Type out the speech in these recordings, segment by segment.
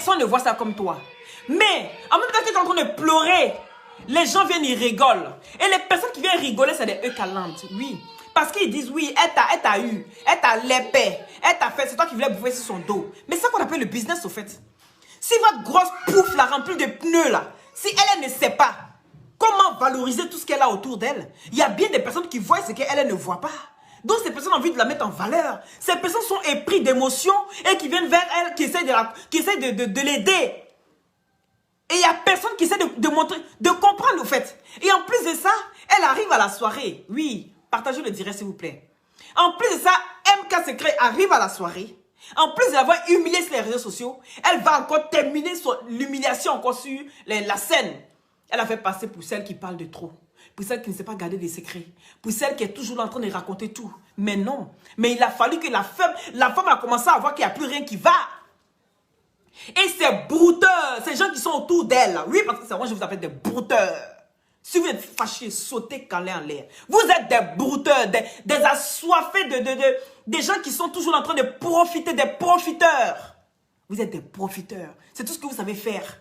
personne ne voit ça comme toi. Mais en même temps que tu es en train de pleurer, les gens viennent, ils rigolent. Et les personnes qui viennent rigoler, c'est des Eucalantes. Oui. Parce qu'ils disent, oui, elle t'a eu, elle t'a l'épée, elle t'a fait, c'est toi qui voulais bouffer sur son dos. Mais c'est ça qu'on appelle le business, au fait. Si votre grosse pouffe la remplie de pneus, là, si elle ne sait pas comment valoriser tout ce qu'elle a autour d'elle, il y a bien des personnes qui voient ce qu'elle ne voit pas. Donc ces personnes ont envie de la mettre en valeur. Ces personnes sont épris d'émotions et qui viennent vers elle, qui essaient de l'aider. Et il n'y a personne qui essaie de montrer, de comprendre le fait. Et en plus de ça, elle arrive à la soirée. Oui, partagez le direct s'il vous plaît. En plus de ça, MK Secret arrive à la soirée. En plus d'avoir humilié sur les réseaux sociaux, elle va encore terminer l'humiliation encore sur la scène. Elle a fait passer pour celle qui parle de trop. Pour celle qui ne sait pas garder des secrets. Pour celle qui est toujours en train de raconter tout. Mais non. Mais il a fallu que la femme a commencé à voir qu'il n'y a plus rien qui va. Et ces brouteurs, ces gens qui sont autour d'elle. Oui, parce que c'est moi je vous appelle des brouteurs. Si vous êtes fâchés, sautez quand l'air en l'air. Vous êtes des brouteurs, des assoiffés, des gens qui sont toujours en train de profiter, des profiteurs. Vous êtes des profiteurs. C'est tout ce que vous savez faire.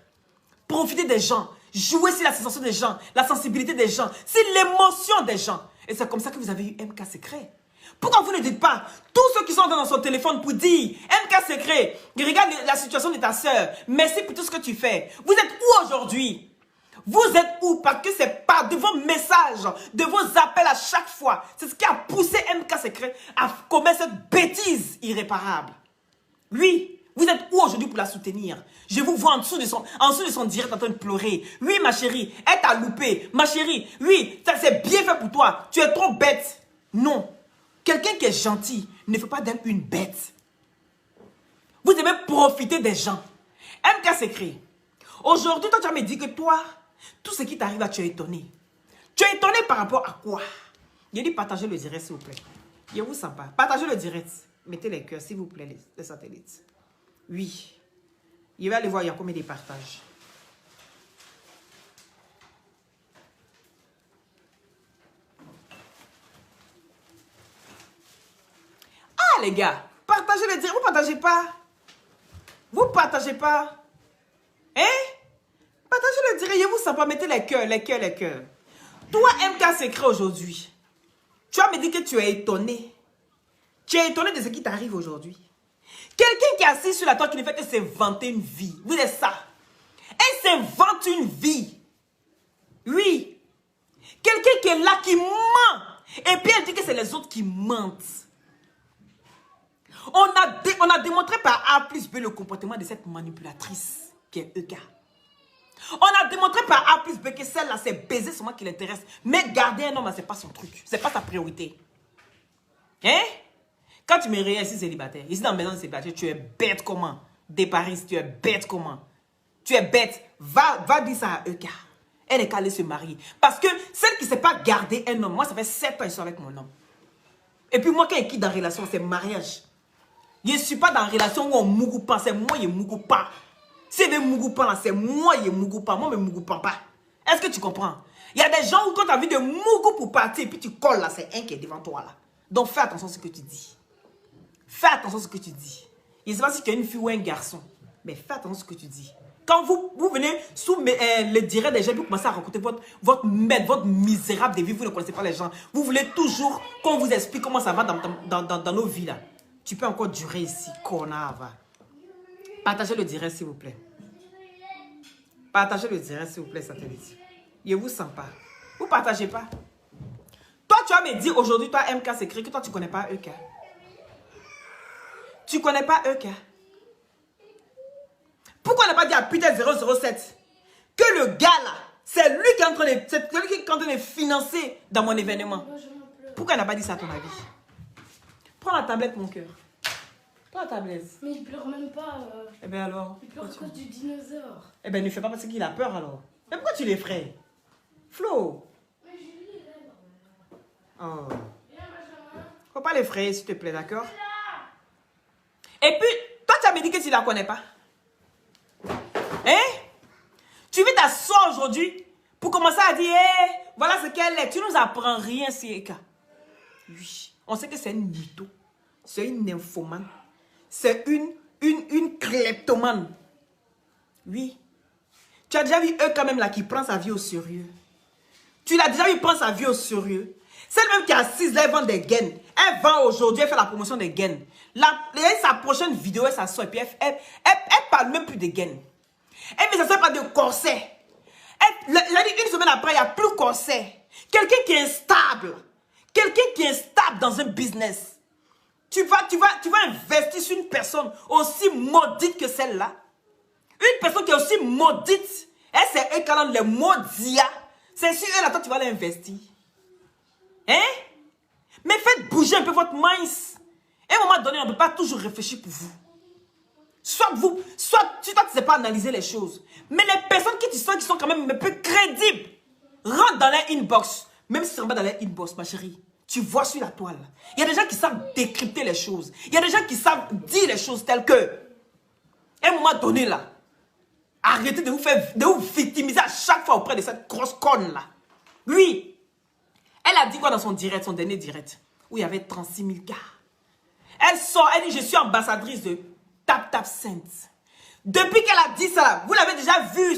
Profiter des gens. Jouer sur la sensation des gens, la sensibilité des gens, sur l'émotion des gens. Et c'est comme ça que vous avez eu MK Secret. Pourquoi vous ne dites pas, tous ceux qui sont dans son téléphone pour dire, MK Secret, regarde la situation de ta soeur, merci pour tout ce que tu fais. Vous êtes où aujourd'hui? Vous êtes où? Parce que c'est par de vos messages, de vos appels à chaque fois. C'est ce qui a poussé MK Secret à commettre cette bêtise irréparable. Oui. Vous êtes où aujourd'hui pour la soutenir? Je vous vois en dessous de son direct en train de pleurer. Oui, ma chérie, elle t'a loupé. Ma chérie, oui, ça c'est bien fait pour toi. Tu es trop bête. Non. Quelqu'un qui est gentil ne fait pas d'elle une bête. Vous devez profiter des gens. MK Secret. Aujourd'hui, toi, tu vas me dire que toi, tout ce qui t'arrive là, tu es étonné. Tu es étonné par rapport à quoi? Je dis partagez le direct, s'il vous plaît. Je vous sens pas. Partagez le direct. Mettez les cœurs, s'il vous plaît, les satellites. Oui. Je vais aller voir, il y a combien de partages. Ah, les gars, partagez le direct. Vous partagez pas? Vous partagez pas? Hein? Partagez le direct. Je vous sens pas. Mettez les cœurs, les cœurs, les cœurs. Toi, MK Secret aujourd'hui, tu vas me dire que tu es étonné. Tu es étonné de ce qui t'arrive aujourd'hui. Quelqu'un qui est assis sur la toile qui ne fait que s'inventer une vie. Vous êtes ça. Elle s'invente une vie. Oui. Quelqu'un qui est là, qui ment. Et puis elle dit que c'est les autres qui mentent. On a démontré par A plus B le comportement de cette manipulatrice qui est Eka. On a démontré par A plus B que celle-là, c'est baiser seulement qui l'intéresse. Mais garder un homme, ce n'est pas son truc. Ce n'est pas sa priorité. Hein? Quand tu me réveilles ici célibataire, ici dans la maison de célibataire, tu es bête comment? Des Paris, tu es bête comment? Tu es bête. Va dire ça à Eka. Elle est qu'à aller se marier. Parce que celle qui ne sait pas garder un homme, moi ça fait 7 ans que je suis avec mon homme. Et puis moi quand je quitte dans la relation, c'est mariage. Je ne suis pas dans la relation où on mougou pas, c'est moi je mougou pas. Si je mougou pas là, c'est moi je mougou pas. Moi je mougou pas. Est-ce que tu comprends? Il y a des gens où quand tu as envie de mougou pour partir, et puis tu colles là, c'est un qui est devant toi là. Donc fais attention à ce que tu dis. Fais attention à ce que tu dis. Je ne sais pas si tu es une fille ou un garçon, mais fais attention à ce que tu dis. Quand vous venez sous le direct des gens, vous commencez à raconter votre maître, votre misérable de vie, vous ne connaissez pas les gens. Vous voulez toujours qu'on vous explique comment ça va dans nos vies là. Tu peux encore durer ici, connard, va. Partagez le direct s'il vous plaît. Partagez le direct s'il vous plaît, satellite. Je vous sens pas. Vous partagez pas. Toi, tu vas me dire aujourd'hui, toi, MK Secret, que toi, tu ne connais pas Eka. Tu ne connais pas Eka. Pourquoi on n'a pas dit à Peter 007 que le gars là, c'est lui qui est en train de financer dans mon événement? Pourquoi on n'a pas dit ça à ton avis? Prends la tablette, mon cœur. Prends la tablette. Mais il pleure même pas. Eh bien alors? Il pleure à cause du dinosaure. Eh bien ne fais pas parce qu'il a peur alors. Mais pourquoi tu l'effraies? Flo? Oh. Faut pas l'effrayer s'il te plaît, d'accord? Et puis, toi tu as me dit que tu la connais pas. Hein? Tu veux t'asseoir aujourd'hui pour commencer à dire, hey, voilà ce qu'elle est. Tu nous apprends rien, Eka. Oui. On sait que c'est une mytho. C'est une nymphomane. C'est une kleptomane. Oui. Tu as déjà vu eux quand même là qui prend sa vie au sérieux. Tu l'as déjà vu prendre sa vie au sérieux. Celle même qui est assise là, elle vend des gaines. Elle vend aujourd'hui, elle fait la promotion des gaines. Sa prochaine vidéo, elle s'assoit et puis elle parle même plus de gaines. Elle ne s'assoit pas de corset. Elle a dit une semaine après, il n'y a plus de corset. Quelqu'un qui est instable. Quelqu'un qui est stable dans un business. Tu vas investir sur une personne aussi maudite que celle-là. Une personne qui est aussi maudite. Elle, c'est eux qui ont les maudia. C'est sur elle, toi, tu vas l'investir. Hein? Mais faites bouger un peu votre minds. À un moment donné, on ne peut pas toujours réfléchir pour vous. Soit tu ne sais pas analyser les choses. Mais les personnes qui tu sens qui sont quand même un peu crédibles, rentre dans les inbox. Même si tu rentres dans les inbox, ma chérie, tu vois sur la toile. Il y a des gens qui savent décrypter les choses. Il y a des gens qui savent dire les choses telles que, à un moment donné là, arrêtez de vous victimiser à chaque fois auprès de cette grosse conne là. Oui. Elle a dit quoi dans son direct, son dernier direct, où il y avait 36 000 gars. Elle sort, elle dit, je suis ambassadrice de TapTapSend. Depuis qu'elle a dit ça, vous l'avez déjà vu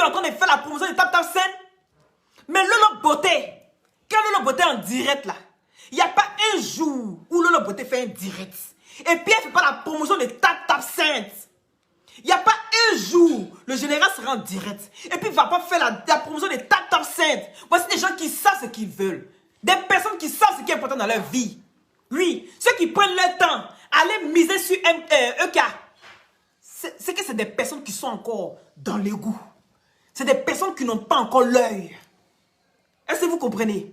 en train de faire la promotion de TapTapSend. Mais Lolo Beauté, quand Lolo Beauté est en direct là, il n'y a pas un jour où Lolo Beauté fait un direct. Et puis elle ne fait pas la promotion de TapTapSend. Il n'y a pas un jour, le général sera en direct. Et puis il ne va pas faire la promotion de TapTapSend. Voici des gens qui savent ce qu'ils veulent. Des personnes qui savent ce qui est important dans leur vie. Oui, ceux qui prennent leur temps, aller miser sur EK. C'est que c'est des personnes qui sont encore dans l'égout. C'est des personnes qui n'ont pas encore l'œil. Est-ce que vous comprenez?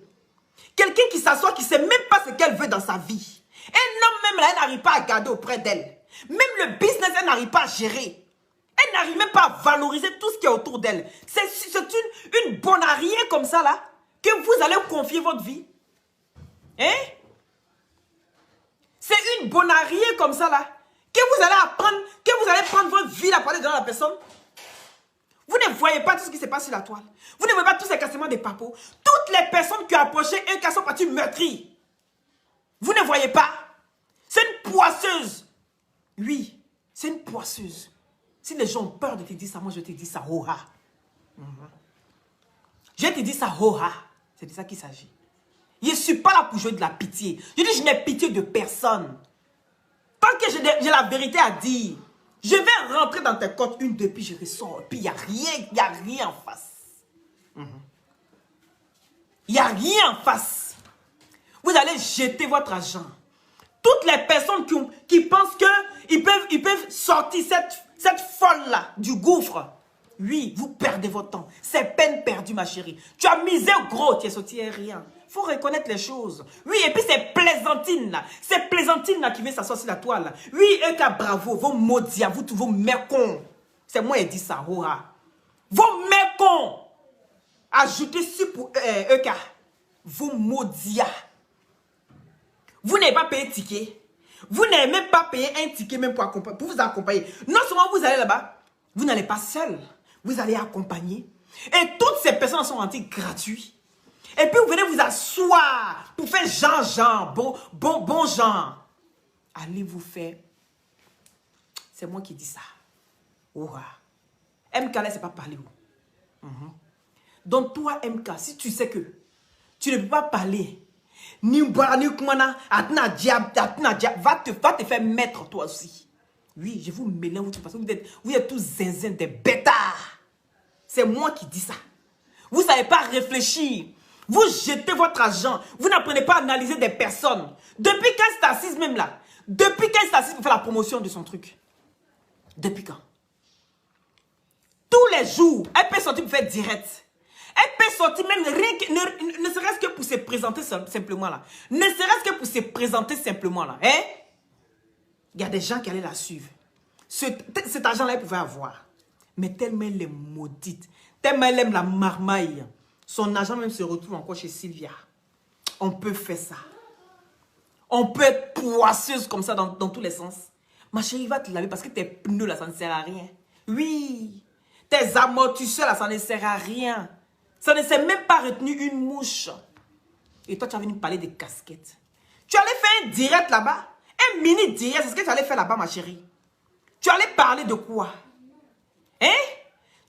Quelqu'un qui s'assoit, qui ne sait même pas ce qu'elle veut dans sa vie. Un homme même là, elle n'arrive pas à garder auprès d'elle. Même le business, elle n'arrive pas à gérer. Elle n'arrive même pas à valoriser tout ce qui est autour d'elle. C'est une bonne à rien comme ça là, que vous allez confier votre vie. Hein? C'est une bonne à rien comme ça là, que vous allez apprendre, que vous allez prendre votre vie à parler devant la personne. Vous ne voyez pas tout ce qui se passe sur la toile. Vous ne voyez pas tous ces cassements des papos. Toutes les personnes qui ont approché un cas sont parties meurtries. Vous ne voyez pas? C'est une poisseuse. Oui, c'est une poisseuse. Si les gens ont peur de te dire ça, moi je te dis ça, ho-ha. Je te dis ça, ho-ha. C'est de ça qu'il s'agit. Je ne suis pas là pour jouer de la pitié. Je dis, je n'ai pitié de personne. Tant que j'ai la vérité à dire, je vais rentrer dans tes côtes une, deux, puis je ressors. Et puis il n'y a rien en face. Il n'y a rien en face. Vous allez jeter votre argent. Toutes les personnes qui pensent qu'ils peuvent sortir cette folle-là du gouffre. Oui, vous perdez votre temps. C'est peine perdue, ma chérie. Tu as misé gros, tu es sorti rien. Il faut reconnaître les choses. Oui, et puis c'est Plaisantine là. C'est Plaisantine là qui vient s'asseoir sur la toile là. Oui, Eka, bravo. Vos maudits, vous tous vos mécons. C'est moi qui dis ça, hurrah. Vos mécons. Ajoutez sur pour Eka. Vos maudits. Vous n'avez pas payé ticket. Vous n'avez même pas payé un ticket même pour vous accompagner. Non seulement vous allez là-bas, vous n'allez pas seul. Vous allez accompagner. Et toutes ces personnes sont rentrées gratuites. Et puis vous venez vous asseoir pour faire genre, bon genre. Allez vous faire. C'est moi qui dis ça. Ouah. MK, là, c'est pas parler. Donc toi, MK, si tu sais que tu ne peux pas parler, va te faire mettre toi aussi. Oui, je vous mélange parce que vous êtes tous zinzin, des bêtards. C'est moi qui dis ça. Vous ne savez pas réfléchir. Vous jetez votre argent. Vous n'apprenez pas à analyser des personnes. Depuis quand c'est assise même là? Depuis quand c'est assise pour faire la promotion de son truc? Depuis quand? Tous les jours, elle peut sortir pour faire direct. Elle peut sortir même rien que, ne serait-ce que pour se présenter simplement là. Ne serait-ce que pour se présenter simplement là. Hein? Il y a des gens qui allaient la suivre. Cet argent-là, elle pouvait avoir. Mais tellement elle est maudite. Tellement elle aime la marmaille. Son argent même se retrouve encore chez Sylvia. On peut faire ça. On peut être poisseuse comme ça dans tous les sens. Ma chérie, va te laver parce que tes pneus là, ça ne sert à rien. Oui. Tes amortisseurs là, ça ne sert à rien. Ça ne s'est même pas retenu une mouche. Et toi, tu as venu me parler des casquettes. Tu allais faire un direct là-bas. Un mini direct, c'est ce que tu allais faire là-bas, ma chérie. Tu allais parler de quoi? Hein?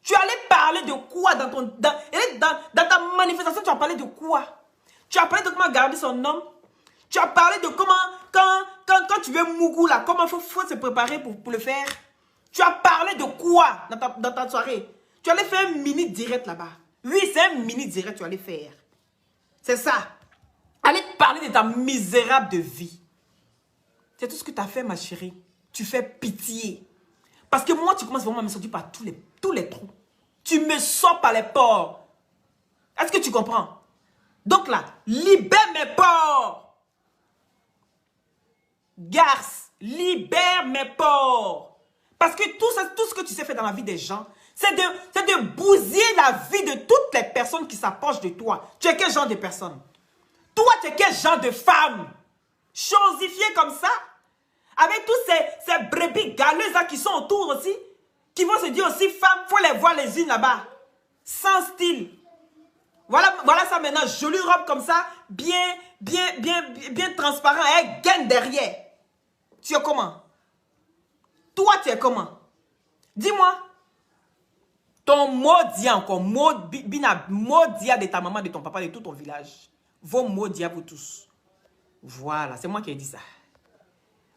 Tu allais parler de quoi dans ta manifestation? Tu as parlé de quoi? Tu as parlé de comment garder son homme? Tu as parlé de comment, quand tu veux Mougou là, comment il faut se préparer pour le faire? Tu as parlé de quoi dans ta soirée? Tu allais faire un mini direct là-bas. Oui, c'est un mini direct que tu allais faire. C'est ça. Allez te parler de ta misérable de vie. C'est tout ce que tu as fait, ma chérie. Tu fais pitié. Parce que moi, tu commences vraiment à me sortir par tous les trous. Tu me sors par les pores. Est-ce que tu comprends? Donc là, libère mes pores. Garce, libère mes pores. Parce que tout ce que tu sais faire dans la vie des gens, c'est de bousiller la vie de toutes les personnes qui s'approchent de toi. Tu es quel genre de personne? Toi, tu es quel genre de femme? Chosifiée comme ça? Avec tous ces brebis galeuses là qui sont autour aussi, qui vont se dire aussi femmes, il faut les voir les unes là-bas. Sans style. Voilà ça maintenant, jolie robe comme ça, bien transparent, avec gaine derrière. Tu es comment? Toi, tu es comment? Dis-moi. Ton maudit encore, maudit de ta maman, de ton papa, de tout ton village. Vos maudits à vous tous. Voilà, c'est moi qui ai dit ça.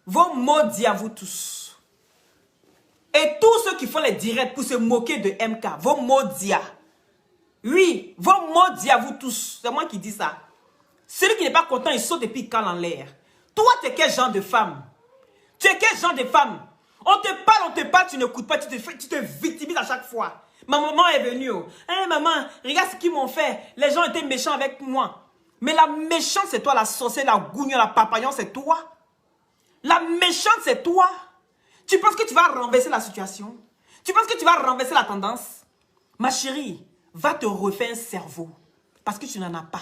Vos maudits à vous tous. Et tous ceux qui font les directs pour se moquer de MK, vos maudits. Oui, vos maudits à vous tous. C'est moi qui dis ça. Celui qui n'est pas content, il saute et puis il cale en l'air. Toi, tu es quel genre de femme? Tu es quel genre de femme? On te parle, tu n'écoutes pas, tu te victimises à chaque fois. Ma maman est venue. Hey, maman, regarde ce qu'ils m'ont fait. Les gens étaient méchants avec moi. Mais la méchante, c'est toi, la sorcière, la gougnon, la papayon, c'est toi. La méchante, c'est toi. Tu penses que tu vas renverser la situation? Tu penses que tu vas renverser la tendance? Ma chérie, va te refaire un cerveau. Parce que tu n'en as pas.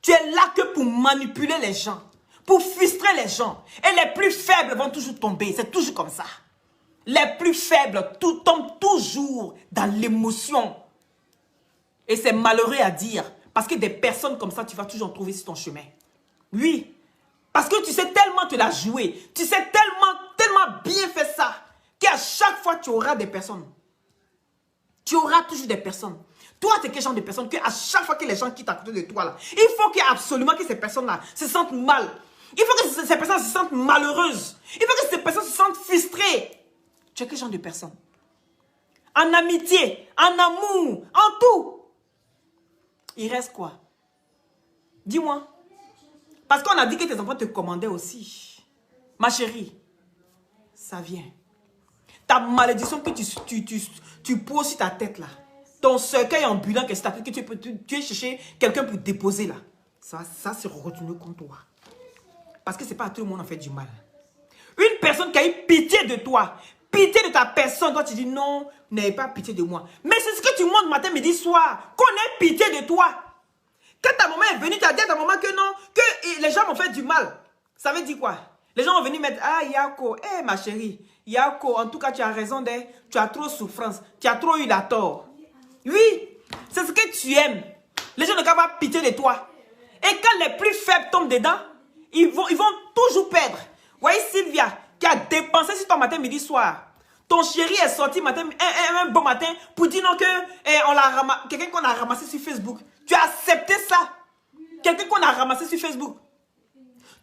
Tu es là que pour manipuler les gens. Pour frustrer les gens. Et les plus faibles vont toujours tomber. C'est toujours comme ça. Les plus faibles tombent toujours dans l'émotion. Et c'est malheureux à dire. Parce que des personnes comme ça, tu vas toujours en trouver sur ton chemin. Oui. Parce que tu sais tellement te la jouer. Tu sais tellement bien faire ça. Qu'à chaque fois, tu auras des personnes. Tu auras toujours des personnes. Toi, tu es quel genre de personne que à chaque fois que les gens quittent à côté de toi, là, il faut absolument que ces personnes-là se sentent mal. Il faut que ces personnes se sentent malheureuses. Il faut que ces personnes se sentent frustrées. Tu es quel genre de personne? En amitié, en amour, en tout. Il reste quoi? Dis-moi. Parce qu'on a dit que tes enfants te commandaient aussi. Ma chérie, ça vient. Ta malédiction que tu poses sur ta tête là. Ton cercueil ambulant que tu es chercher quelqu'un pour déposer là. Ça se retourne contre toi. Parce que ce n'est pas à tout le monde en fait du mal. Une personne qui a eu pitié de toi, pitié de ta personne, toi tu dis non, n'ayez pas pitié de moi. Mais c'est ce que tu montres matin, midi, soir, qu'on ait pitié de toi. Quand ta maman est venue, tu as dit à ta maman que non, que les gens m'ont fait du mal. Ça veut dire quoi? Les gens vont venir mettre, ah Yako, ma chérie, Yako, en tout cas tu as raison, tu as trop souffrance, tu as trop eu la tort. Oui, c'est ce que tu aimes. Les gens ne peuvent avoir pitié de toi. Et quand les plus faibles tombent dedans, ils vont toujours perdre. Vous voyez Sylvia, qui a dépensé sur ton matin, midi, soir. Ton chéri est sorti matin, un bon matin pour dire non que quelqu'un qu'on a ramassé sur Facebook. Tu as accepté ça. Quelqu'un qu'on a ramassé sur Facebook.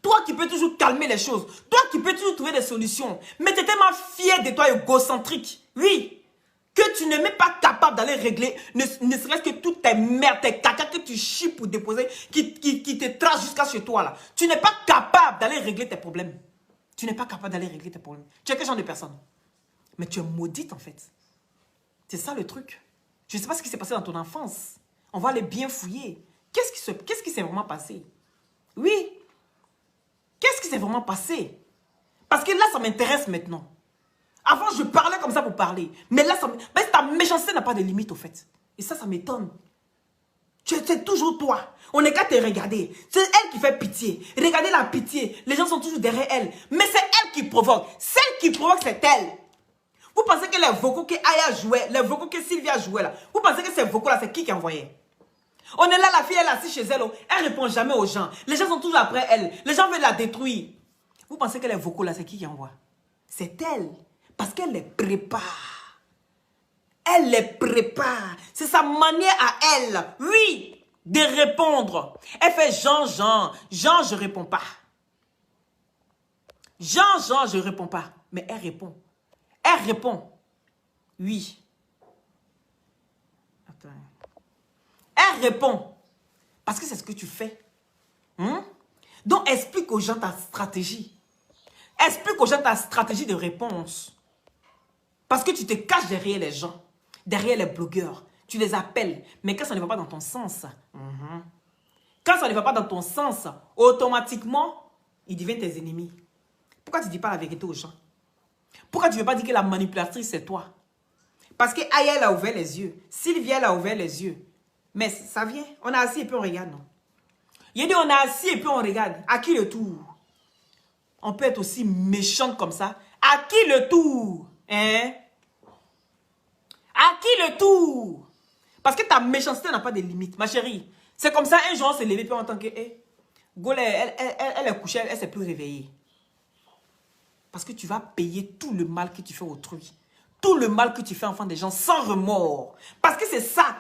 Toi qui peux toujours calmer les choses. Toi qui peux toujours trouver des solutions. Mais tu es tellement fier de toi, égocentrique. Oui. Que tu n'es même pas capable d'aller régler, ne serait-ce que toutes tes merdes, tes caca que tu chies pour déposer, qui te tracent jusqu'à chez toi là. Tu n'es pas capable d'aller régler tes problèmes. Tu n'es pas capable d'aller régler tes problèmes. Tu es quel genre de personne? Mais tu es maudite en fait. C'est ça le truc. Je ne sais pas ce qui s'est passé dans ton enfance. On va aller bien fouiller. Qu'est-ce qui s'est vraiment passé? Oui. Qu'est-ce qui s'est vraiment passé? Parce que là, ça m'intéresse maintenant. Avant, je parlais comme ça pour parler. Mais là, ta méchanceté n'a pas de limite, au fait. Et ça m'étonne. C'est toujours toi. On n'est qu'à te regarder. C'est elle qui fait pitié. Regardez la pitié. Les gens sont toujours derrière elle. Mais c'est elle qui provoque. Celle qui provoque, c'est elle. Vous pensez que les vocaux que Aya jouait, les vocaux que Sylvia jouait là, vous pensez que ces vocaux-là, c'est qui envoyait? On est là, la fille, elle est assise chez elle. Elle ne répond jamais aux gens. Les gens sont toujours après elle. Les gens veulent la détruire. Vous pensez que les vocaux là, c'est qui envoie? C'est elle. Parce qu'elle les prépare. Elle les prépare. C'est sa manière à elle, oui, de répondre. Elle fait Jean, je réponds pas. Jean, je réponds pas. Mais elle répond. Elle répond. Oui. Attends. Elle répond. Parce que c'est ce que tu fais. Donc, explique aux gens ta stratégie. Explique aux gens ta stratégie de réponse. Parce que tu te caches derrière les gens, derrière les blogueurs. Tu les appelles. Mais quand ça ne va pas dans ton sens, quand ça ne va pas dans ton sens, automatiquement, ils deviennent tes ennemis. Pourquoi tu ne dis pas la vérité aux gens? Pourquoi tu ne veux pas dire que la manipulatrice, c'est toi? Parce que Aya, elle a ouvert les yeux. Sylvia, elle a ouvert les yeux. Mais ça vient. On a assis et puis on regarde, non? Il a dit, on a assis et puis on regarde. À qui le tour? On peut être aussi méchante comme ça. À qui le tour? Hein? À qui le tour? Parce que ta méchanceté n'a pas de limite, ma chérie. C'est comme ça, un jour, on s'est levé puis on entend que, Gole, elle est couchée, elle ne s'est plus réveillée. Parce que tu vas payer tout le mal que tu fais autrui. Tout le mal que tu fais enfant des gens sans remords. Parce que c'est ça.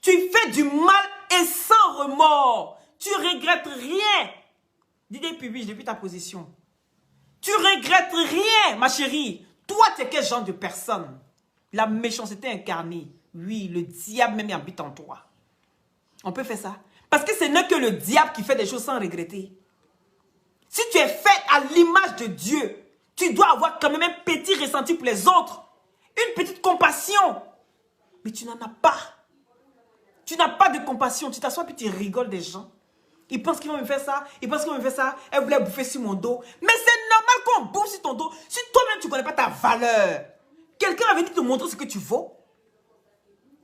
Tu fais du mal et sans remords. Tu regrettes rien. Dis-le public depuis ta position. Tu regrettes rien, ma chérie. Toi, tu es quel genre de personne? La méchanceté incarnée. Oui, le diable même habite en toi. On peut faire ça. Parce que ce n'est que le diable qui fait des choses sans regretter. Si tu es faite à l'image de Dieu, tu dois avoir quand même un petit ressenti pour les autres. Une petite compassion. Mais tu n'en as pas. Tu n'as pas de compassion. Tu t'assois et tu rigoles des gens. Ils pensent qu'ils vont me faire ça. Ils pensent qu'ils vont me faire ça. Elle voulait bouffer sur mon dos. Mais c'est normal qu'on bouffe sur ton dos. Si toi-même tu ne connais pas ta valeur. Quelqu'un avait dit te montrer ce que tu vaux.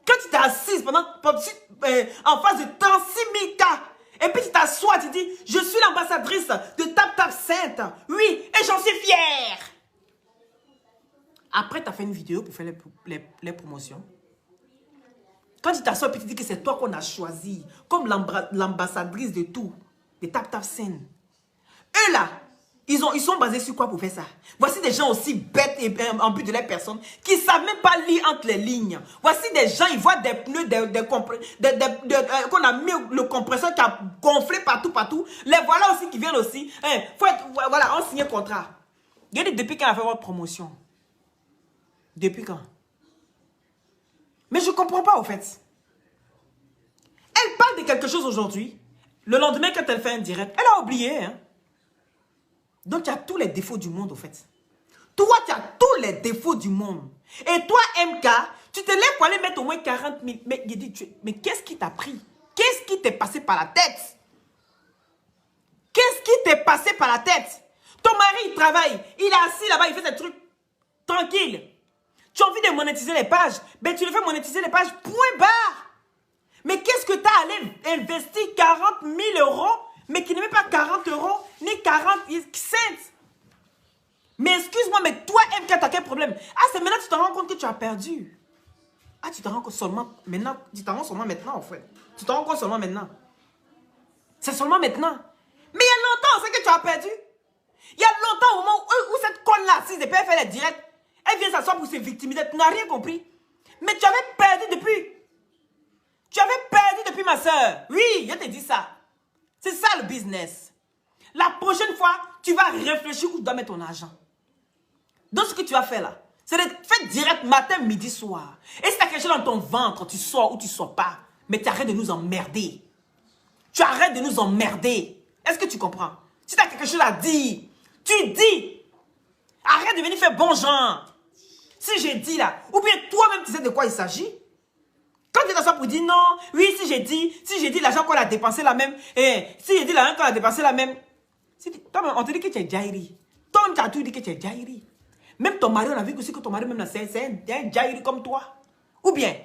Quand tu t'es assise en face de 36 000 cas. Et puis tu t'assois, tu dis, je suis l'ambassadrice de Tap Tap Sainte. Oui, et j'en suis fière. Après, tu as fait une vidéo pour faire les promotions. Quand tu t'assois et tu dis que c'est toi qu'on a choisi comme l'ambassadrice de tout, de Tap Tap Sainte. Eux là, ils sont basés sur quoi pour faire ça? Voici des gens aussi bêtes et en but de leur personne qui ne savent même pas lire entre les lignes. Voici des gens, ils voient des pneus, qu'on a mis le compresseur qui a gonflé partout. Les voilà aussi qui viennent aussi. Voilà, on signe un contrat. Regardez depuis quand elle a fait votre promotion. Depuis quand? Mais je ne comprends pas au fait. Elle parle de quelque chose aujourd'hui. Le lendemain, quand elle fait un direct, elle a oublié, hein. Donc, tu as tous les défauts du monde, au fait. Toi, tu as tous les défauts du monde. Et toi, MK, tu te lèves pour aller mettre au moins 40 000. Mais qu'est-ce qui t'a pris? Qu'est-ce qui t'est passé par la tête? Qu'est-ce qui t'est passé par la tête? Ton mari, il travaille. Il est assis là-bas, il fait ses trucs tranquille. Tu as envie de monétiser les pages. Ben, tu le fais monétiser les pages, point barre. Mais qu'est-ce que tu as allé investir 40 000 €? Mais qui n'est même pas 40 €, ni 40 cents. Mais excuse-moi, mais toi, MK, t'as quel problème? Ah, c'est maintenant que tu te rends compte que tu as perdu. Ah, tu te rends compte seulement maintenant. Tu te rends seulement maintenant, en fait. Tu te rends compte seulement maintenant. C'est seulement maintenant. Mais il y a longtemps, c'est que tu as perdu. Il y a longtemps, au moment où cette conne-là assise, et puis elle fait les directs, elle vient s'asseoir pour se victimiser. Tu n'as rien compris. Mais tu avais perdu depuis. Tu avais perdu depuis, ma soeur. Oui, je te dis ça. C'est ça le business. La prochaine fois, tu vas réfléchir où tu dois mettre ton argent. Donc ce que tu vas faire là, c'est de faire direct matin, midi, soir. Et si tu as quelque chose dans ton ventre, tu sors ou tu ne sors pas. Mais tu arrêtes de nous emmerder. Tu arrêtes de nous emmerder. Est-ce que tu comprends? Si tu as quelque chose à dire, tu dis. Arrête de venir faire bon genre. Si j'ai dit là, ou bien toi-même tu sais de quoi il s'agit. Quand tu t'assois pour dire non, oui, si j'ai dit l'argent qu'on a dépensé la même, si j'ai dit l'argent qu'on a dépensé la même, toi-même, on te dit que tu es Jairi. Toi-même, tu as tout dit que tu es Jairi. Même ton mari, on a vu aussi que ton mari, même c'est un Jairi comme toi. Ou bien,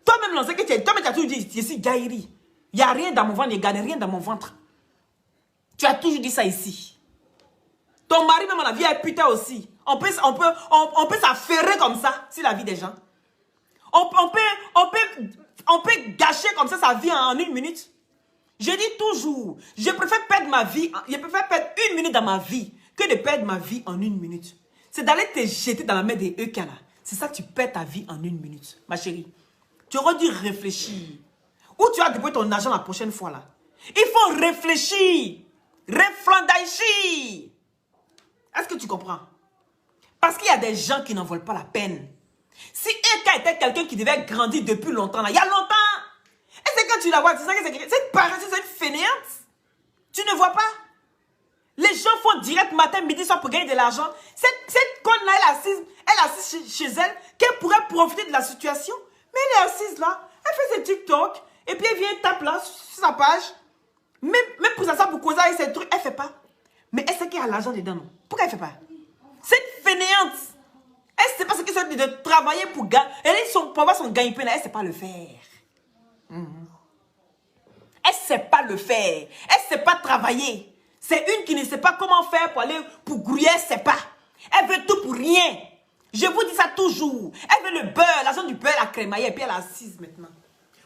toi-même, on sait que tu es, toi-même, tu as toujours dit, je suis Jairi. Il n'y a rien dans mon ventre, il n'y a rien dans mon ventre. Tu as toujours dit ça ici. Ton mari, même, on a vu un putain aussi. On peut s'affairer comme ça, sur la vie des gens. On peut gâcher comme ça sa vie en une minute. Je dis toujours, je préfère perdre ma vie, je préfère perdre une minute dans ma vie que de perdre ma vie en une minute. C'est d'aller te jeter dans la mer des Eukala. C'est ça, tu perds ta vie en 1 minute. Ma chérie, tu aurais dû réfléchir. Où tu as déposé ton argent la prochaine fois là? Il faut réfléchir. Réfléchir. Est-ce que tu comprends? Parce qu'il y a des gens qui n'en valent pas la peine. Si Eka était quelqu'un qui devait grandir depuis longtemps, là, il y a longtemps. Et c'est quand tu la vois, tu sais que c'est cette paresseuse, cette fainéante. Tu ne vois pas? Les gens font direct matin, midi, soir pour gagner de l'argent. Cette conne-là, elle est assise chez elle, qu'elle pourrait profiter de la situation. Mais elle est assise là, elle fait ses TikTok, et puis elle vient tape là, sur sa page. Même pour ça, pour causer avec ses trucs, elle ne fait pas. Mais elle sait qu'il y a l'argent dedans, non? Pourquoi elle ne fait pas? Cette fainéante, elle ne sait pas ce que c'est de travailler pour gagner. Elle est pour avoir son gagne-pain, elle ne sait pas le faire. Elle ne sait pas le faire. Elle ne sait pas travailler. C'est une qui ne sait pas comment faire pour aller pour grouiller, elle ne sait pas. Elle veut tout pour rien. Je vous dis ça toujours. Elle veut le beurre, l'argent du beurre, la crémaillère, et puis elle est assise maintenant.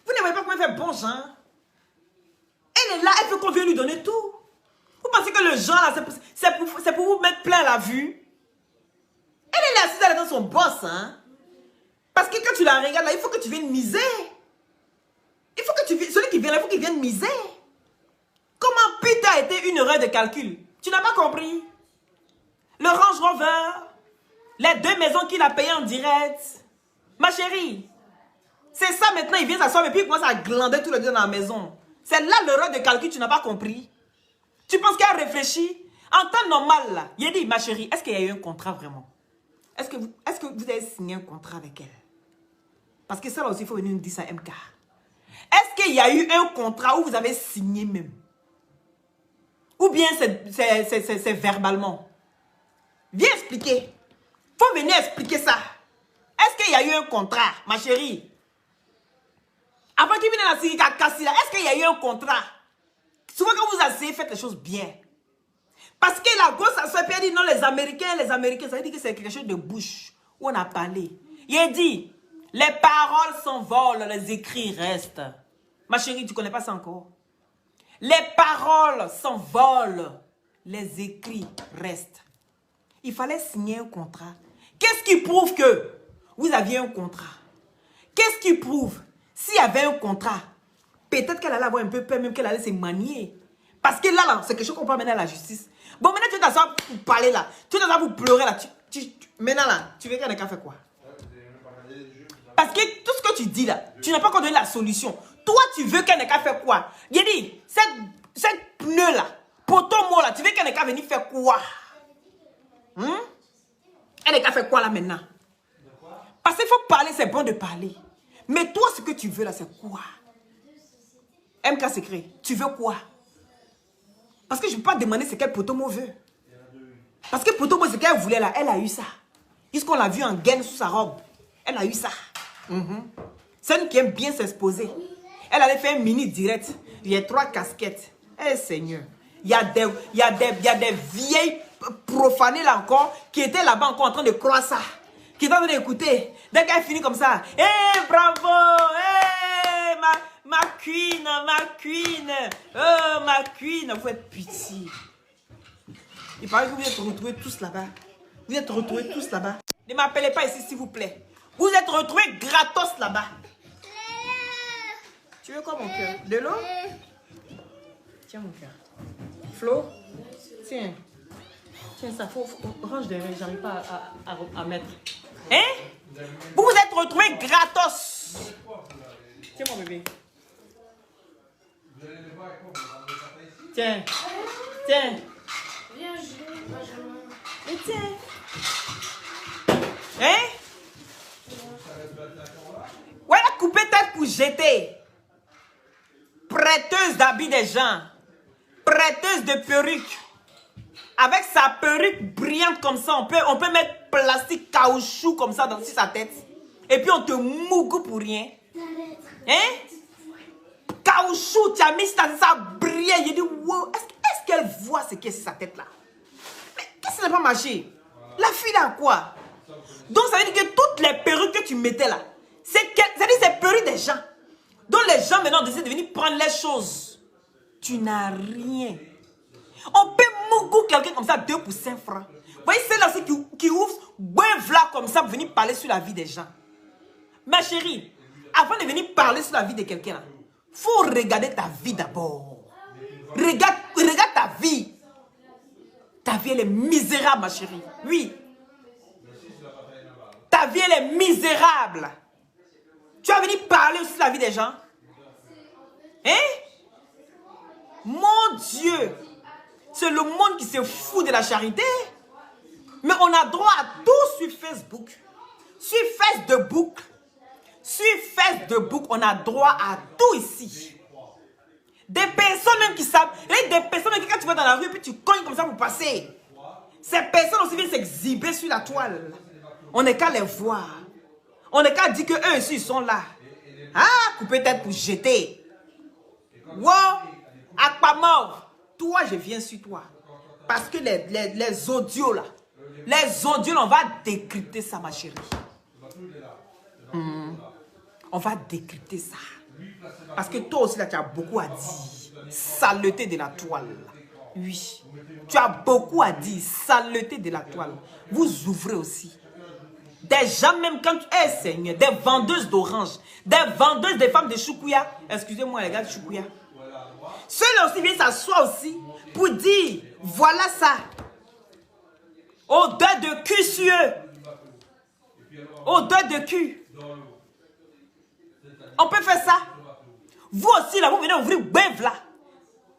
Vous ne voyez pas comment elle fait bon genre? Elle est là, elle veut qu'on vienne lui donner tout. Vous pensez que le genre là, c'est pour vous mettre plein la vue? Elle est assise, elle est dans son boss, hein? Parce que quand tu la regardes là, il faut que tu viennes miser. Il faut que tu viennes, celui qui vient là, il faut qu'il vienne miser. Comment putain a été une erreur de calcul? Tu n'as pas compris? Le Range Rover, les 2 maisons qu'il a payées en direct. Ma chérie, c'est ça maintenant, il vient s'asseoir et puis il commence à glander tous les deux dans la maison. C'est là l'erreur de calcul, tu n'as pas compris. Tu penses qu'elle réfléchit? En temps normal, là, il a dit, ma chérie, est-ce qu'il y a eu un contrat vraiment? Est-ce que vous avez signé un contrat avec elle? Parce que ça là aussi, il faut venir nous dire ça, MK. Est-ce qu'il y a eu un contrat où vous avez signé même? Ou bien c'est verbalement? Viens expliquer. Faut venir expliquer ça. Est-ce qu'il y a eu un contrat, ma chérie? Avant qu'il vienne à la Syrie, est-ce qu'il y a eu un contrat? Souvent quand vous asseyez, faites les choses bien. Parce que la gauche, ça se dit non, les Américains, ça veut dire que c'est quelque chose de bouche où on a parlé. Il a dit, les paroles s'envolent, les écrits restent. Ma chérie, tu ne connais pas ça encore? Les paroles s'envolent, les écrits restent. Il fallait signer un contrat. Qu'est-ce qui prouve que vous aviez un contrat? Qu'est-ce qui prouve? S'il y avait un contrat, peut-être qu'elle allait avoir un peu peur, même qu'elle allait se manier. Parce que là, c'est quelque chose qu'on peut mener à la justice. Bon, maintenant, tu vas t'asseoir pour parler là. Tu vas t'asseoir pour pleurer là. Maintenant là, tu veux qu'elle ait qu'à faire quoi? Parce que tout ce que tu dis là, tu n'as pas encore donné la solution. Toi, tu veux qu'elle n'ait qu'à faire quoi? J'ai dit, cette pneu là, pour ton mot là, tu veux qu'elle n'ait qu'à venir faire quoi? Elle n'est qu'à faire quoi là maintenant? Parce qu'il faut parler, c'est bon de parler. Mais toi, ce que tu veux là, c'est quoi? MK Secret, tu veux quoi? Parce que je ne peux pas demander ce qu'elle Potomo veut. Parce que Potomo, ce qu'elle voulait là, elle a eu ça. Puisqu'on l'a vu en gaine sous sa robe. Elle a eu ça. C'est une qui aime bien s'exposer. Elle allait faire un mini direct. Il y a 3 casquettes. Eh Seigneur. Il y a des vieilles profanées là encore qui étaient là-bas encore en train de croire ça. Qui étaient en train d'écouter. Dès qu'elle finit comme ça. Eh bravo. Eh ma queen. Oh ma queen. Vous êtes pitié. Il paraît que vous êtes retrouvés tous là-bas. Vous êtes retrouvés tous là-bas. Ne m'appelez pas ici s'il vous plaît. Vous êtes retrouvés gratos là-bas. Tu veux quoi mon cœur? De l'eau? Tiens mon cœur. Flo? Tiens. Tiens ça, faut range derrière, j'arrive pas à mettre. Hein? Vous vous êtes retrouvés gratos. Tiens mon bébé. Tiens. Tiens. Viens jouer, Benjamin. Mais tiens. Hein? Ouais, la couper tête pour jeter. Prêteuse d'habits des gens. Prêteuse de perruque. Avec sa perruque brillante comme ça, on peut mettre plastique caoutchouc comme ça sur sa tête. Et puis on te mougue pour rien. Hein? Caoutchouc, tu as mis ça brille. J'ai dit, wow, est-ce qu'elle voit ce qu'est sa tête là? Mais qu'est-ce qui n'a pas marché? La fille a quoi? Donc ça veut dire que toutes les perruques que tu mettais là, c'est perruques des gens. Donc les gens maintenant décident de venir prendre les choses. Tu n'as rien. On peut moucou quelqu'un comme ça 2 pour 5 francs. Vous voyez, c'est là qui ouvre, bon v'là comme ça pour venir parler sur la vie des gens. Ma chérie, avant de venir parler sur la vie de quelqu'un, il faut regarder ta vie d'abord. Regarde ta vie. Ta vie, elle est misérable, ma chérie. Oui. Ta vie, elle est misérable. Tu vas venir parler aussi de la vie des gens. Hein? Mon Dieu. C'est le monde qui se fout de la charité. Mais on a droit à tout sur Facebook. Sur Facebook. Sur Facebook, on a droit à tout ici. Des personnes même qui savent. Et des personnes même qui, quand tu vas dans la rue, puis tu cognes comme ça pour passer. Ces personnes aussi viennent s'exhiber sur la toile. On n'est qu'à les voir. On n'est qu'à dire qu'eux aussi, ils sont là. Ah, couper tête pour jeter. Wow, à pas mort. Toi, je viens sur toi. Parce que les audios là, on va décrypter ça, ma chérie. On va décrypter ça. Parce que toi aussi, là, tu as beaucoup à dire. Saleté de la toile. Oui. Tu as beaucoup à dire. Saleté de la toile. Vous ouvrez aussi. Des gens, même quand tu es Seigneur, des vendeuses d'oranges, des vendeuses des femmes de choukouya. Excusez-moi, les gars de choukouya. Ceux-là aussi viennent s'asseoir aussi pour dire, voilà ça. Odeur de cul sur eux. Odeur de cul. On peut faire ça. Vous aussi, là, vous venez ouvrir Bev, là.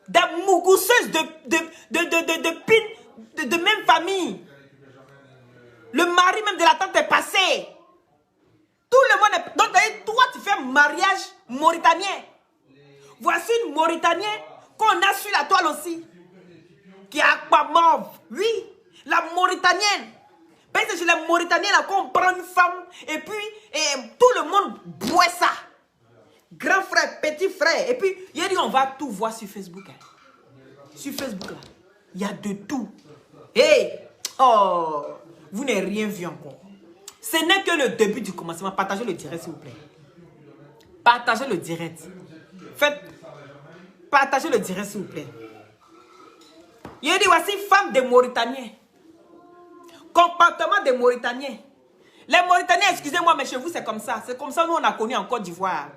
Des mougousseuses de même famille. Le mari même de la tante est passé. Tout le monde est... Donc, toi, tu fais un mariage mauritanien. Voici une Mauritanienne qu'on a sur la toile aussi. Qui a pas mort. Oui, la Mauritanienne. Parce que chez les Mauritaniens, là, qu'on prend une femme et puis tout le monde boit ça. Grand frère, petit frère. Et puis, il a dit, on va tout voir sur Facebook. Hein. Sur Facebook, là. Il y a de tout. Hey! Oh! Vous n'avez rien vu encore. Ce n'est que le début du commencement. Partagez le direct, s'il vous plaît. Partagez le direct. Faites. Partagez le direct, s'il vous plaît. Il a dit, voici femme des Mauritaniens. Comportement des Mauritaniens. Les Mauritaniens, excusez-moi, mais chez vous, c'est comme ça. C'est comme ça, nous, on a connu en Côte d'Ivoire.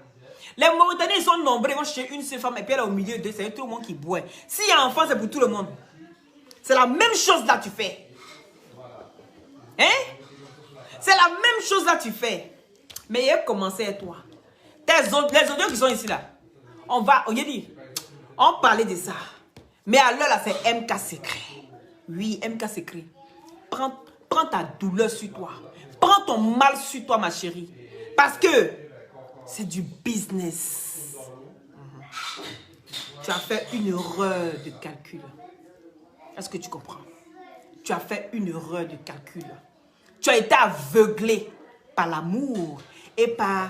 Les Mauritaniens, ils sont nombreux. Ils vont chez une seule femme et puis elle est au milieu d'eux. C'est tout le monde qui boit. S'il y a un enfant, c'est pour tout le monde. C'est la même chose là, tu fais. Hein? C'est la même chose là, tu fais. Mais il a commencé à toi. Les audios qui sont ici là. On va, on parlait de ça. Mais à l'heure là, c'est MK Secret. Oui, MK Secret. Prends ta douleur sur toi. Prends ton mal sur toi, ma chérie. Parce que c'est du business. Tu as fait une erreur de calcul. Est-ce que tu comprends? Tu as fait une erreur de calcul. Tu as été aveuglé par l'amour et par...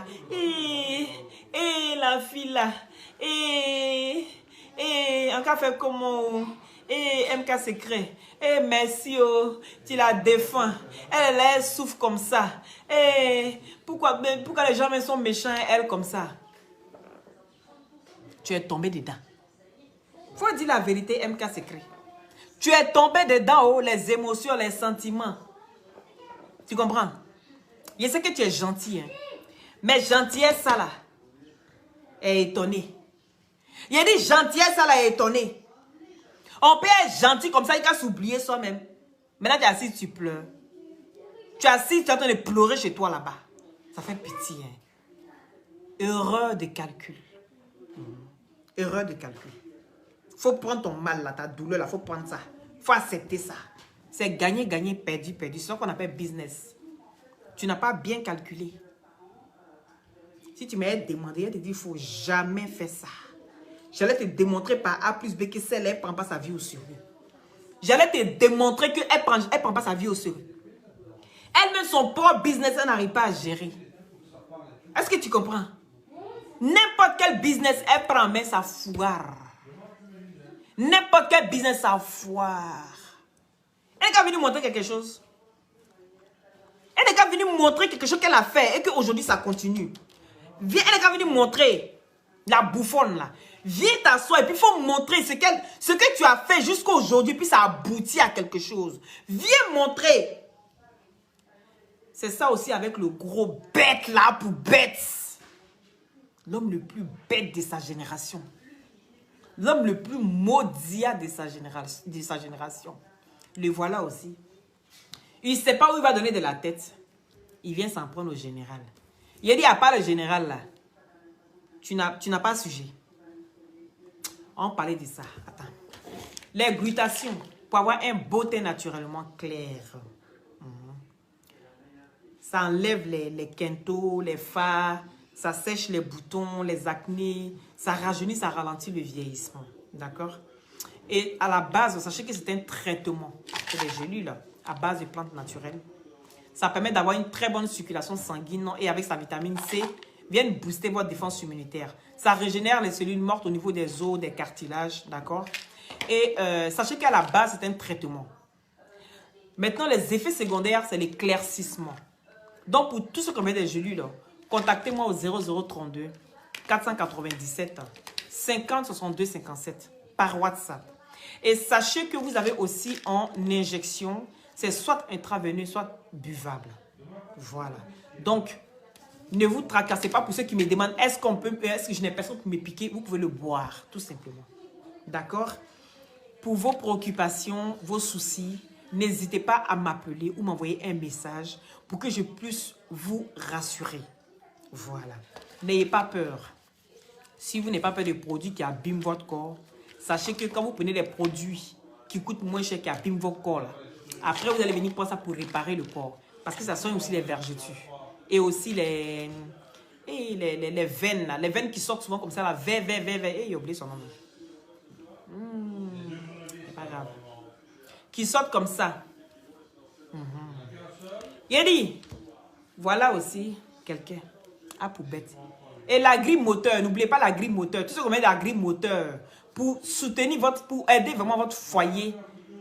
la fille là. On a fait comment? MK Secret. Merci, oh, tu la défends. Elle souffre comme ça. Pourquoi les gens sont méchants, elle comme ça? Tu es tombé dedans. Faut dire la vérité, MK Secret. Tu es tombé dedans, oh, les émotions, les sentiments. Tu comprends? Je sais que tu es gentil, hein? Mais gentillesse, ça là, est étonné. Il a dit gentillesse, ça là, est étonné. On peut être gentil comme ça, il va s'oublier soi-même. Maintenant, tu es assis, tu pleures. Tu es assis, tu es en train de pleurer chez toi là-bas. Ça fait pitié. Hein? Erreur de calcul. Erreur de calcul. Il faut prendre ton mal là, ta douleur là, il faut prendre ça. Il faut accepter ça. C'est gagner, gagner, perdu, perdu. C'est ce qu'on appelle business. Tu n'as pas bien calculé. Si tu m'avais demandé, elle te dit, il ne faut jamais faire ça. J'allais te démontrer par A plus B que celle-là, elle ne prend pas sa vie au sérieux. J'allais te démontrer qu'elle ne prend pas sa vie au sérieux. Elle-même, son propre business, elle n'arrive pas à gérer. Est-ce que tu comprends? N'importe quel business, elle prend en main sa foire. N'importe quel business, sa foire. Elle n'est pas venue montrer quelque chose. Elle n'est pas venue montrer quelque chose qu'elle a fait et qu'aujourd'hui, ça continue. Viens, elle n'est pas venue montrer la bouffonne là. Viens t'asseoir et puis il faut montrer ce que tu as fait jusqu'à aujourd'hui, puis ça aboutit à quelque chose. Viens montrer. C'est ça aussi avec le gros bête là pour bête. L'homme le plus bête de sa génération. L'homme le plus maudit de sa génération. Le voilà aussi. Il ne sait pas où il va donner de la tête. Il vient s'en prendre au général. Il a dit, à part le général là, tu n'as pas sujet. On parlait de ça. Attends. Les glutations, pour avoir un beau teint naturellement clair. Ça enlève les quintos, les fards, ça sèche les boutons, les acnés, ça rajeunit, ça ralentit le vieillissement. D'accord? Et à la base, sachez que c'est un traitement. C'est des gélules là, à base de plantes naturelles. Ça permet d'avoir une très bonne circulation sanguine et avec sa vitamine C, vient booster votre défense immunitaire. Ça régénère les cellules mortes au niveau des os, des cartilages, d'accord? Et sachez qu'à la base, c'est un traitement. Maintenant, les effets secondaires, c'est l'éclaircissement. Donc, pour tous ceux qui ont des gélules, contactez-moi au 0032 497 50 62 57 par WhatsApp. Et sachez que vous avez aussi en injection, c'est soit intraveineux, soit buvable. Voilà. Donc, ne vous tracassez pas pour ceux qui me demandent est-ce que je n'ai personne pour me piquer, vous pouvez le boire, tout simplement. D'accord? Pour vos préoccupations, vos soucis, n'hésitez pas à m'appeler ou m'envoyer un message pour que je puisse vous rassurer. Voilà. N'ayez pas peur. Si vous n'avez pas peur des produits qui abîment votre corps, sachez que quand vous prenez des produits qui coûtent moins cher, qui abîment votre corps, là, après vous allez venir prendre ça pour réparer le corps. Parce que ça soigne aussi les vergetures. Et aussi les veines, là. Les veines qui sortent souvent comme ça, là. J'ai oublié son nom. C'est pas grave. Qui sortent comme ça. Il a dit, voilà aussi quelqu'un. Ah, pour bête. Et la grille moteur, n'oubliez pas la grille moteur. Tout ce qu'on met de la grille moteur pour soutenir pour aider vraiment votre foyer,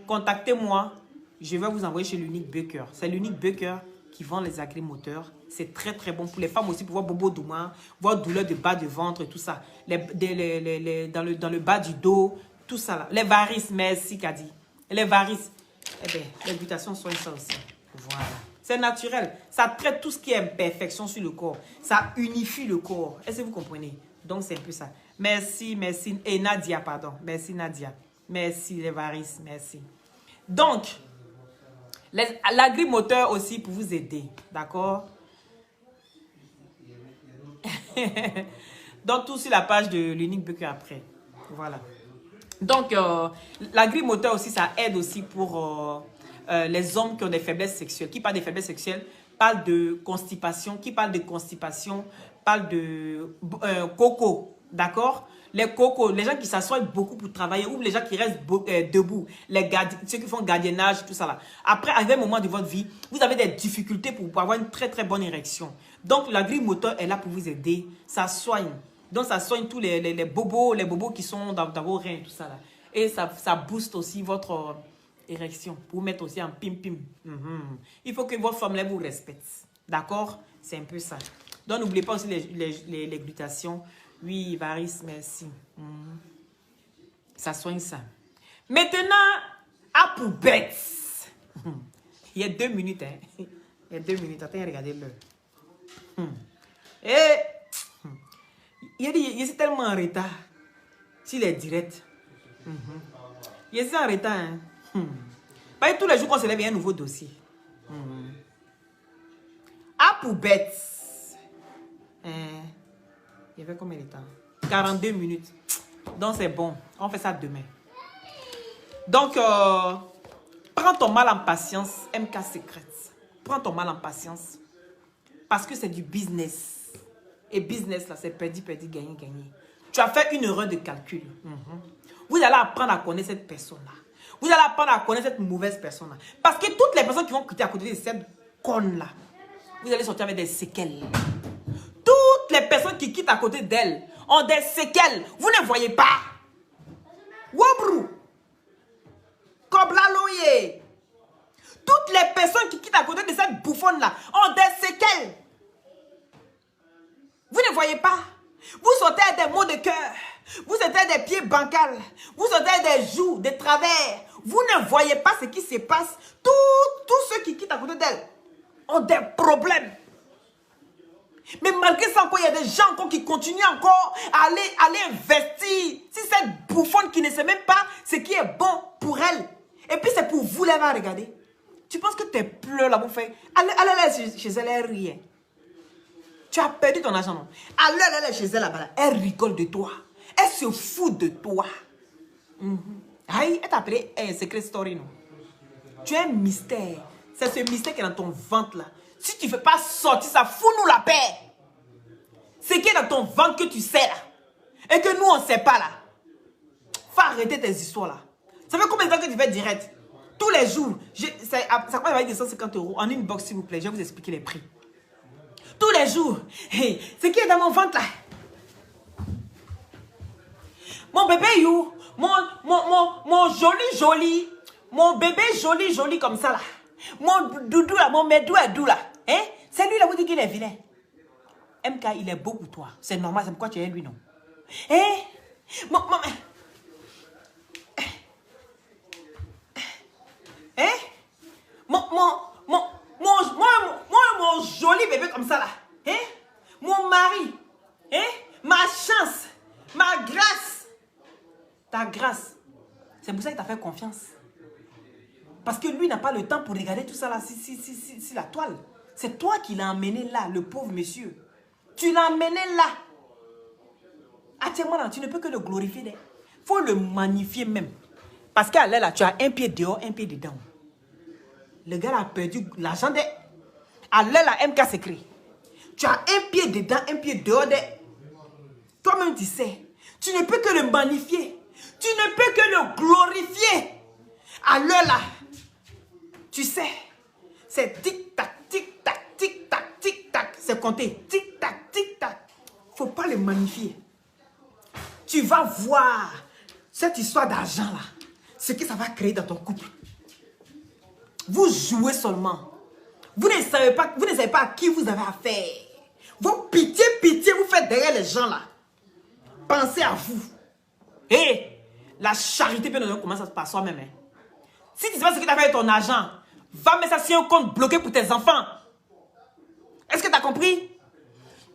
contactez-moi. Je vais vous envoyer chez l'Unique Baker. C'est l'Unique Baker qui vend les agrimoteurs. C'est très très bon pour les femmes aussi, pour voir bobo douma, voir douleur de bas de ventre et tout ça. Dans le bas du dos, tout ça là. Les varices, merci Kadi. Les varices. Eh bien, les glutations soignent ça aussi. Voilà. C'est naturel. Ça traite tout ce qui est imperfection sur le corps. Ça unifie le corps. Est-ce que vous comprenez? Donc, c'est un peu ça. Merci, merci. Et Nadia, pardon. Merci, Nadia. Merci, les varices. Merci. Donc, l'agrimoteur aussi pour vous aider. D'accord? Donc, tout sur la page de l'Unique Baker après. Voilà. Donc, l'agrimoteur aussi, ça aide aussi pour les hommes qui ont des faiblesses sexuelles. Qui parle des faiblesses sexuelles, parle de constipation. Qui parle de constipation, parle de coco. D'accord? Les cocos, les gens qui s'assoient beaucoup pour travailler ou les gens qui restent debout, ceux qui font gardiennage, tout ça là. Après, à un moment de votre vie, vous avez des difficultés pour avoir une très très bonne érection. Donc, l'agrimoteur est là pour vous aider. Ça soigne. Donc, ça soigne tous les bobos qui sont dans vos reins, tout ça là. Et ça booste aussi votre érection pour vous mettre aussi en pim-pim. Il faut que votre femme là vous respecte. D'accord? C'est un peu ça. Donc, n'oubliez pas aussi les glutations. Oui, varices, merci. Ça soigne ça. Maintenant, à poubette. Il y a 2 minutes, hein. Il y a 2 minutes. Attends, regardez l'heure. Et il est tellement en retard. S'il est direct. Il est en retard, hein. Pas tous les jours qu'on se lève, il y a un nouveau dossier. À poubette. Il y avait combien de temps? 42 minutes. Donc, c'est bon. On fait ça demain. Donc, prends ton mal en patience. MK Secrets. Prends ton mal en patience. Parce que c'est du business. Et business, là, c'est perdu, gagner, gagner. Tu as fait une erreur de calcul. Vous allez apprendre à connaître cette personne-là. Vous allez apprendre à connaître cette mauvaise personne-là. Parce que toutes les personnes qui vont quitter à côté de cette conne-là, vous allez sortir avec des séquelles. Toutes les personnes qui quittent à côté d'elle ont des séquelles. Vous ne voyez pas. Wabrou. Koblaloye. Toutes les personnes qui quittent à côté de cette bouffonne-là ont des séquelles. Vous ne voyez pas. Vous sortez des maux de cœur. Vous sortez des pieds bancals. Vous sortez des joues, des travers. Vous ne voyez pas ce qui se passe. Tous ceux qui quittent à côté d'elle. ont des problèmes. Mais malgré ça encore, il y a des gens encore qui continuent encore à aller investir. Si cette bouffonne qui ne sait même pas ce qui est bon pour elle. Et puis c'est pour vous, les va regarder. Tu penses que tes pleurs là, vous faites. Allez chez elle, elle rit. Tu as perdu ton argent, non? Allez chez elle là-bas. Elle rigole de toi. Elle se fout de toi. Aïe, elle t'a appelé Secret Story, non? Tu es un mystère. C'est ce mystère qui est dans ton ventre là. Si tu ne fais pas sortir ça, fous-nous la paix. Ce qui est dans ton ventre que tu sais là. Et que nous, on ne sait pas là. Faut arrêter tes histoires là. Ça fait combien de temps que tu fais direct? Tous les jours. Ça coûte des 150 € en une box, s'il vous plaît. Je vais vous expliquer les prix. Tous les jours. Hey, ce qui est dans mon ventre là. Mon bébé you. Mon joli. Mon bébé joli comme ça là. Mon doudou là, mon médou là. Hein? C'est lui là, vous dites qu'il est vilain. MK, il est beau pour toi. C'est normal, c'est pourquoi tu es lui, non? Hein? Mon joli bébé comme ça là. Hein? Mon mari. Hein? Ma chance. Ma grâce. Ta grâce. C'est pour ça qu'il t'a fait confiance. Parce que lui n'a pas le temps pour regarder tout ça là, si la toile. C'est toi qui l'as emmené là, le pauvre monsieur. Tu l'as emmené là. Attends-moi là, tu ne peux que le glorifier. Il faut le magnifier même. Parce qu'à là, tu as un pied dehors, un pied dedans. Le gars a perdu l'argent de... À là, MK s'écrit. Tu as un pied dedans, un pied dehors de... Toi-même, tu sais. Tu ne peux que le magnifier. Tu ne peux que le glorifier. À l'heure là, tu sais, c'est tic-tac, tic-tac, tic-tac, tic-tac. C'est compté. Tic-tac, tic-tac. Faut pas le magnifier. Tu vas voir cette histoire d'argent là. Ce que ça va créer dans ton couple. Vous jouez seulement. Vous ne savez pas à qui vous avez affaire. Vos pitié, vous faites derrière les gens là. Pensez à vous. Et la charité peut nous commencer par soi-même. Hein. Si tu ne sais pas ce que tu as fait avec ton argent, va mettre ça sur un compte bloqué pour tes enfants. Est-ce que tu as compris?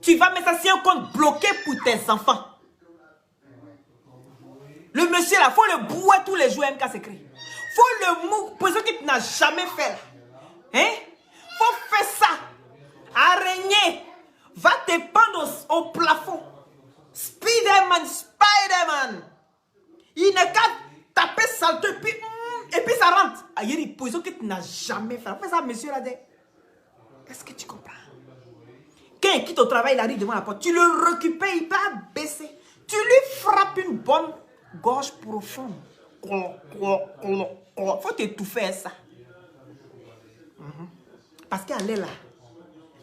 Tu vas mettre ça sur un compte bloqué pour tes enfants. Le monsieur là, il faut le bouer tous les jours, MK s'écrit. Il faut le mou, pour ceux qui n'ont jamais fait. Hein? Faut faire ça. Araignée. Va te pendre au plafond. Spider-Man. Il n'est qu'à taper saleté, et puis ça rentre. Il y a une position que tu n'as jamais fait. Fais ça, monsieur là. Est-ce que tu comprends? Quand il quitte au travail, il arrive devant la porte. Tu le récupères, il va baisser. Tu lui frappes une bonne gorge profonde. Faut t'étouffer ça. Parce qu'elle est là.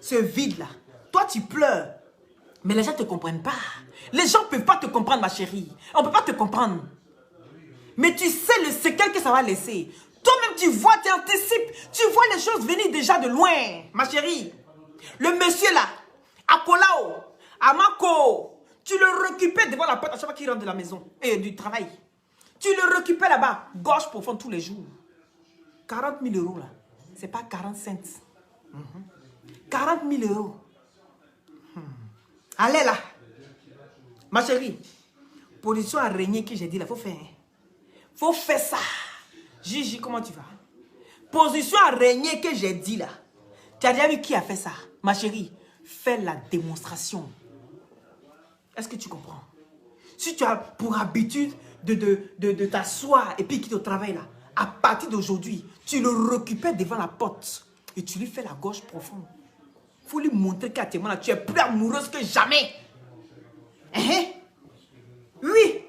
Ce vide là. Toi, tu pleures. Mais les gens ne te comprennent pas. Les gens ne peuvent pas te comprendre, ma chérie. On ne peut pas te comprendre. Mais tu sais le séquel que ça va laisser. Toi-même, tu vois, tu anticipes. Tu vois les choses venir déjà de loin, ma chérie. Le monsieur là, à Kolao, à Mako, tu le récupères devant la porte à chaque fois qu'il rentre de la maison et du travail. Tu le récupères là-bas, gorge profonde tous les jours. 40 000 € là, c'est pas 40 cents. 40 000 €. Allez là. Ma chérie, position araignée que j'ai dit là, faut faire. Faut faire ça. Gigi, comment tu vas? Position araignée que j'ai dit là. Tu as déjà vu qui a fait ça? Ma chérie, fais la démonstration. Est-ce que tu comprends? Si tu as pour habitude de t'asseoir et puis quitter au travail là, à partir d'aujourd'hui, tu le récupères devant la porte et tu lui fais la gorge profonde. Il faut lui montrer qu'à tes mains là, tu es plus amoureuse que jamais. Hein? Oui.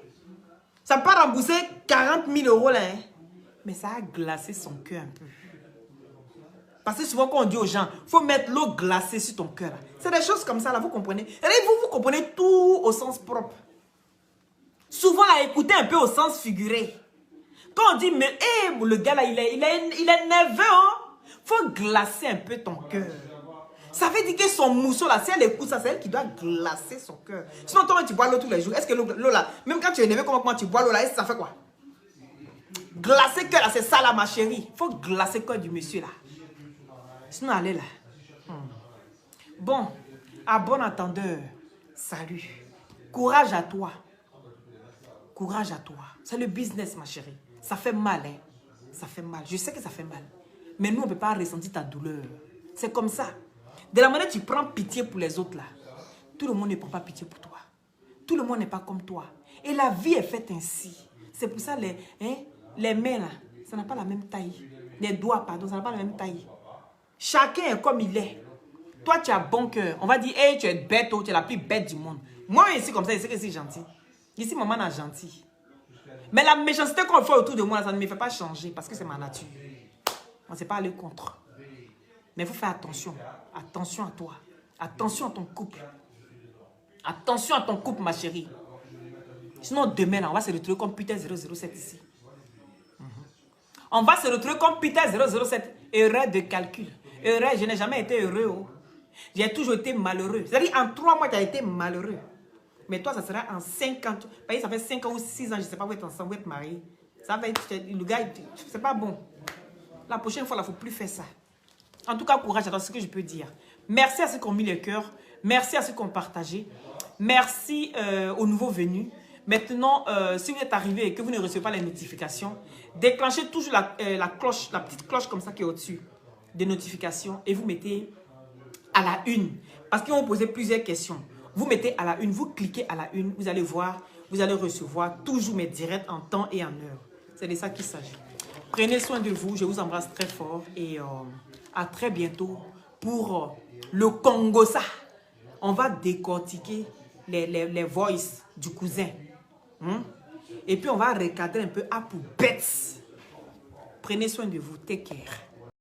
Ça peut pas rembourser 40 000 € là. Hein? Mais ça a glacé son cœur un peu. Parce que souvent quand on dit aux gens, il faut mettre l'eau glacée sur ton cœur. C'est des choses comme ça là, vous comprenez? Et vous comprenez tout au sens propre. Souvent là, écoutez un peu au sens figuré. Quand on dit, mais le gars là, il est nerveux. Hein? Faut glacer un peu ton cœur. Ça veut dire que son mousseau là, si elle écoute ça, c'est elle qui doit glacer son cœur. Sinon, toi, tu bois l'eau tous les jours. Est-ce que l'eau là, même quand tu es énervé, comment tu bois l'eau là, ça fait quoi? Glacer cœur là, c'est ça là, ma chérie. Il faut glacer le cœur du monsieur là. Sinon, allez là. Bon, à bon entendeur, salut. Courage à toi. Courage à toi. C'est le business, ma chérie. Ça fait mal, hein. Ça fait mal. Je sais que ça fait mal. Mais nous, on ne peut pas ressentir ta douleur. C'est comme ça. De la manière dont tu prends pitié pour les autres, là, tout le monde ne prend pas pitié pour toi. Tout le monde n'est pas comme toi. Et la vie est faite ainsi. C'est pour ça les mains, là, ça n'a pas la même taille. Les doigts, pardon, ça n'a pas la même taille. Chacun est comme il est. Toi, tu as bon cœur. On va dire, hey, tu es bête, tu es la plus bête du monde. Moi, ici, comme ça, je sais que c'est gentil. Ici, maman est gentil. Mais la méchanceté qu'on fait autour de moi, ça ne me fait pas changer parce que c'est ma nature. On ne sait pas aller contre. Mais il faut faire attention. Attention à toi. Attention à ton couple. Attention à ton couple, ma chérie. Sinon, demain, là, on va se retrouver comme Peter 007 ici. On va se retrouver comme Peter 007. Erreur de calcul. Erreur, je n'ai jamais été heureux. Oh. J'ai toujours été malheureux. C'est-à-dire, en 3 mois, tu as été malheureux. Mais toi, ça sera en 5 ans. Ça fait 5 ans ou 6 ans, je ne sais pas, vous êtes ensemble, vous êtes mariés. Ça va être, le gars, c'est pas bon. La prochaine fois, il ne faut plus faire ça. En tout cas, courage à toi, c'est ce que je peux dire. Merci à ceux qui ont mis le cœur. Merci à ceux qui ont partagé. Merci aux nouveaux venus. Maintenant, si vous êtes arrivé et que vous ne recevez pas les notifications, déclenchez toujours la cloche, la petite cloche comme ça qui est au-dessus des notifications et vous mettez à la une. Parce qu'ils vont poser plusieurs questions. Vous mettez à la une, vous cliquez à la une, vous allez voir, vous allez recevoir toujours mes directs en temps et en heure. C'est de ça qu'il s'agit. Prenez soin de vous, je vous embrasse très fort et à très bientôt pour le Congo ça. On va décortiquer les voices du cousin. Et puis on va recadrer un peu à pour bêtes. Prenez soin de vous, take care.